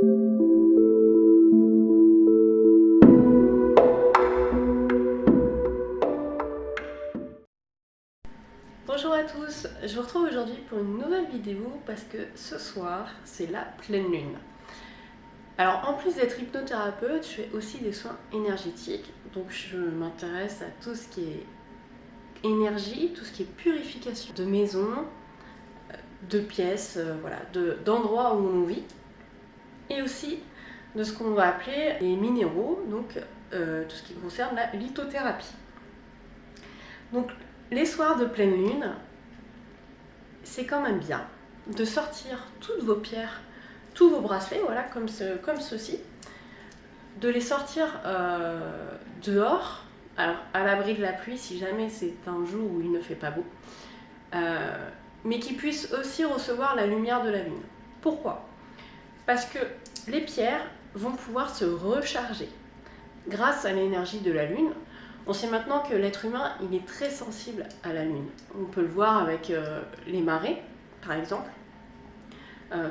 Bonjour à tous, je vous retrouve aujourd'hui pour une nouvelle vidéo parce que ce soir c'est la pleine lune. Alors en plus d'être hypnothérapeute, je fais aussi des soins énergétiques, donc je m'intéresse à tout ce qui est énergie, tout ce qui est purification de maisons, de pièces, voilà, d'endroits où on vit, et aussi de ce qu'on va appeler les minéraux, donc tout ce qui concerne la lithothérapie. Donc les soirs de pleine lune, c'est quand même bien de sortir toutes vos pierres, tous vos bracelets, voilà, comme ceci, de les sortir dehors, alors à l'abri de la pluie si jamais c'est un jour où il ne fait pas beau, mais qui puissent aussi recevoir la lumière de la lune. Pourquoi? Parce que les pierres vont pouvoir se recharger grâce à l'énergie de la lune. On sait maintenant que l'être humain, il est très sensible à la lune. On peut le voir avec les marées, par exemple.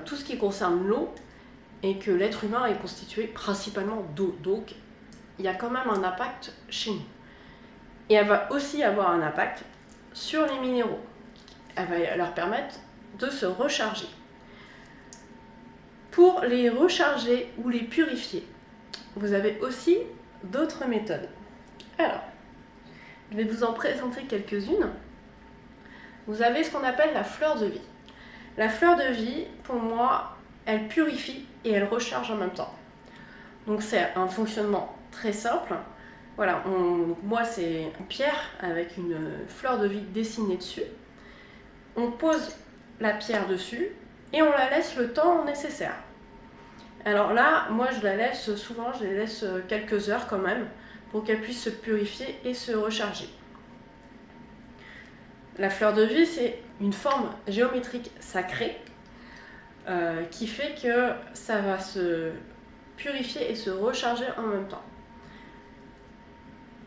Tout ce qui concerne l'eau, et que l'être humain est constitué principalement d'eau. Donc, il y a quand même un impact chez nous. Et elle va aussi avoir un impact sur les minéraux. Elle va leur permettre de se recharger. Pour les recharger ou les purifier, vous avez aussi d'autres méthodes. Alors, je vais vous en présenter quelques-unes. Vous avez ce qu'on appelle la fleur de vie. La fleur de vie, pour moi, elle purifie et elle recharge en même temps. Donc c'est un fonctionnement très simple. Voilà, moi c'est une pierre avec une fleur de vie dessinée dessus. On pose la pierre dessus et on la laisse le temps nécessaire. Alors là, moi je la laisse souvent, je la laisse quelques heures quand même, pour qu'elle puisse se purifier et se recharger. La fleur de vie, c'est une forme géométrique sacrée qui fait que ça va se purifier et se recharger en même temps.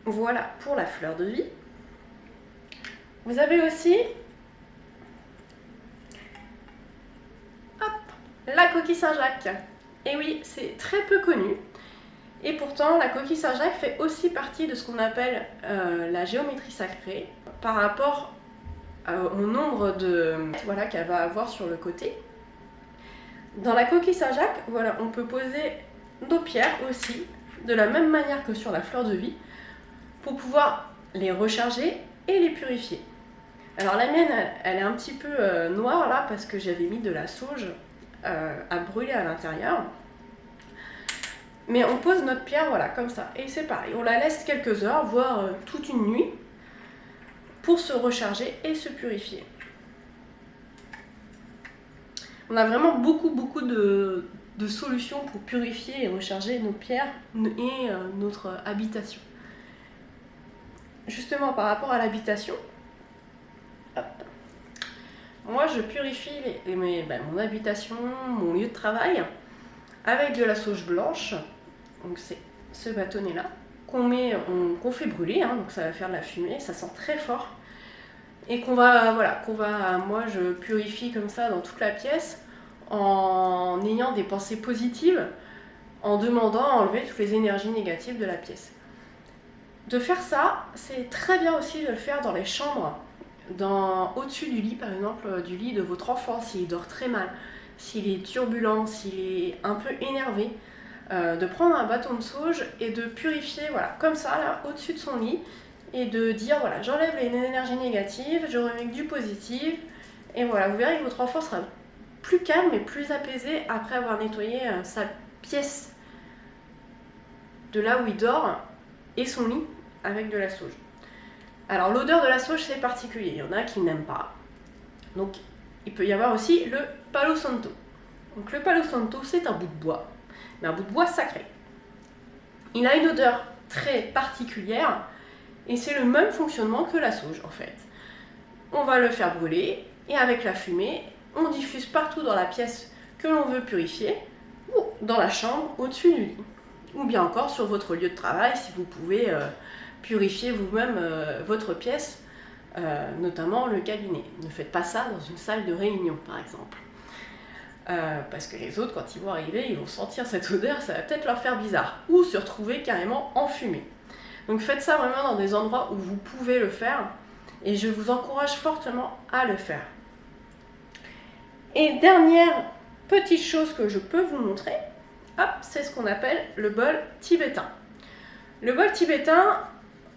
Voilà pour la fleur de vie. Vous avez aussi la coquille Saint-Jacques. Et oui, c'est très peu connu. Et pourtant, la coquille Saint-Jacques fait aussi partie de ce qu'on appelle la géométrie sacrée par rapport au nombre de voilà, qu'elle va avoir sur le côté. Dans la coquille Saint-Jacques, voilà, on peut poser nos pierres aussi, de la même manière que sur la fleur de vie, pour pouvoir les recharger et les purifier. Alors la mienne, elle est un petit peu noire là, parce que j'avais mis de la sauge à brûler à l'intérieur. Mais on pose notre pierre, voilà, comme ça. Et c'est pareil, on la laisse quelques heures, voire toute une nuit, pour se recharger et se purifier. On a vraiment beaucoup de solutions pour purifier et recharger nos pierres et notre habitation. Justement, par rapport à l'habitation, moi je purifie mon habitation, mon lieu de travail, avec de la sauge blanche. Donc c'est ce bâtonnet là qu'on fait brûler, hein, donc ça va faire de la fumée, ça sent très fort. Et moi je purifie comme ça dans toute la pièce, en ayant des pensées positives, en demandant à enlever toutes les énergies négatives de la pièce. De faire ça, c'est très bien aussi de le faire dans les chambres, au-dessus du lit par exemple, du lit de votre enfant, s'il dort très mal, s'il est turbulent, s'il est un peu énervé, de prendre un bâton de sauge et de purifier, voilà, comme ça, là, au-dessus de son lit, et de dire, voilà, j'enlève les énergies négatives, je remets du positif, et voilà, vous verrez que votre enfant sera plus calme et plus apaisé après avoir nettoyé sa pièce de là où il dort et son lit avec de la sauge. Alors l'odeur de la sauge c'est particulier, il y en a qui n'aiment pas. Donc il peut y avoir aussi le Palo Santo. Donc le Palo Santo c'est un bout de bois, mais un bout de bois sacré. Il a une odeur très particulière et c'est le même fonctionnement que la sauge en fait. On va le faire brûler et avec la fumée, on diffuse partout dans la pièce que l'on veut purifier ou dans la chambre au-dessus du lit. Ou bien encore sur votre lieu de travail si vous pouvez purifier vous-même votre pièce, notamment le cabinet. Ne faites pas ça dans une salle de réunion par exemple. Parce que les autres, quand ils vont arriver, ils vont sentir cette odeur, ça va peut-être leur faire bizarre, ou se retrouver carrément enfumés. Donc faites ça vraiment dans des endroits où vous pouvez le faire, et je vous encourage fortement à le faire. Et dernière petite chose que je peux vous montrer, hop, c'est ce qu'on appelle le bol tibétain. Le bol tibétain,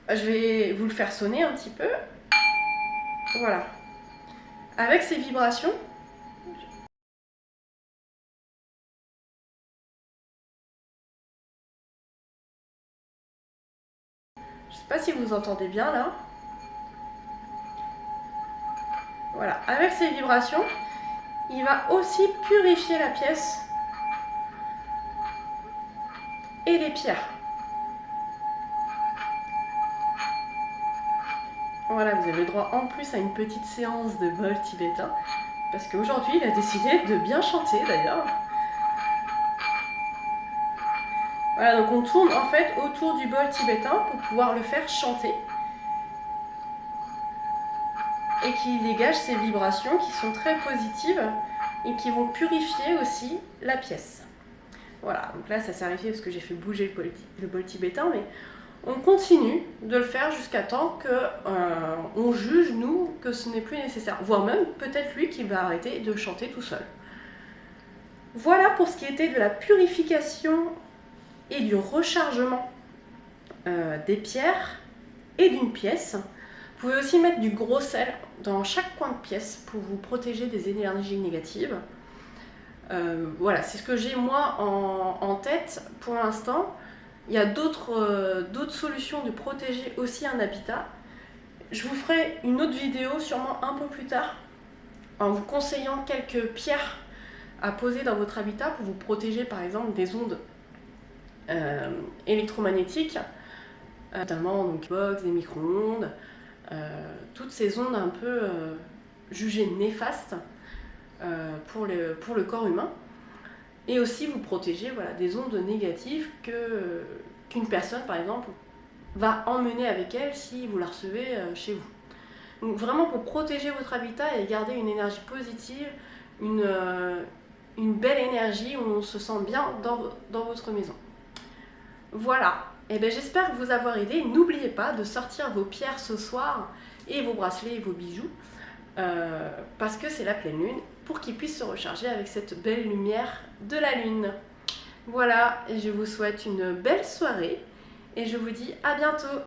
je vais vous le faire sonner un petit peu. Voilà. Avec ces vibrations, je ne sais pas si vous entendez bien là. Voilà, avec ces vibrations, il va aussi purifier la pièce et les pierres. Voilà, vous avez droit en plus à une petite séance de bol tibétain, parce qu'aujourd'hui, il a décidé de bien chanter d'ailleurs. Voilà, donc on tourne en fait autour du bol tibétain pour pouvoir le faire chanter et qui dégage ces vibrations qui sont très positives et qui vont purifier aussi la pièce. Voilà, donc là ça s'est arrêté parce que j'ai fait bouger le bol tibétain, mais on continue de le faire jusqu'à temps qu'on juge, nous, que ce n'est plus nécessaire. Voire même peut-être lui qui va arrêter de chanter tout seul. Voilà pour ce qui était de la purification et du rechargement des pierres et d'une pièce. Vous pouvez aussi mettre du gros sel dans chaque coin de pièce pour vous protéger des énergies négatives. Voilà, c'est ce que j'ai moi en tête pour l'instant. Il y a d'autres solutions de protéger aussi un habitat. Je vous ferai une autre vidéo sûrement un peu plus tard en vous conseillant quelques pierres à poser dans votre habitat pour vous protéger par exemple des ondes électromagnétiques, notamment donc box, des micro-ondes, toutes ces ondes un peu jugées néfastes pour le corps humain. Et aussi vous protéger voilà, des ondes négatives qu'une personne, par exemple, va emmener avec elle si vous la recevez chez vous. Donc vraiment pour protéger votre habitat et garder une énergie positive, une belle énergie où on se sent bien dans votre maison. Voilà, et bien j'espère vous avoir aidé. N'oubliez pas de sortir vos pierres ce soir et vos bracelets et vos bijoux parce que c'est la pleine lune, pour qu'ils puissent se recharger avec cette belle lumière de la lune. Voilà, et je vous souhaite une belle soirée et je vous dis à bientôt.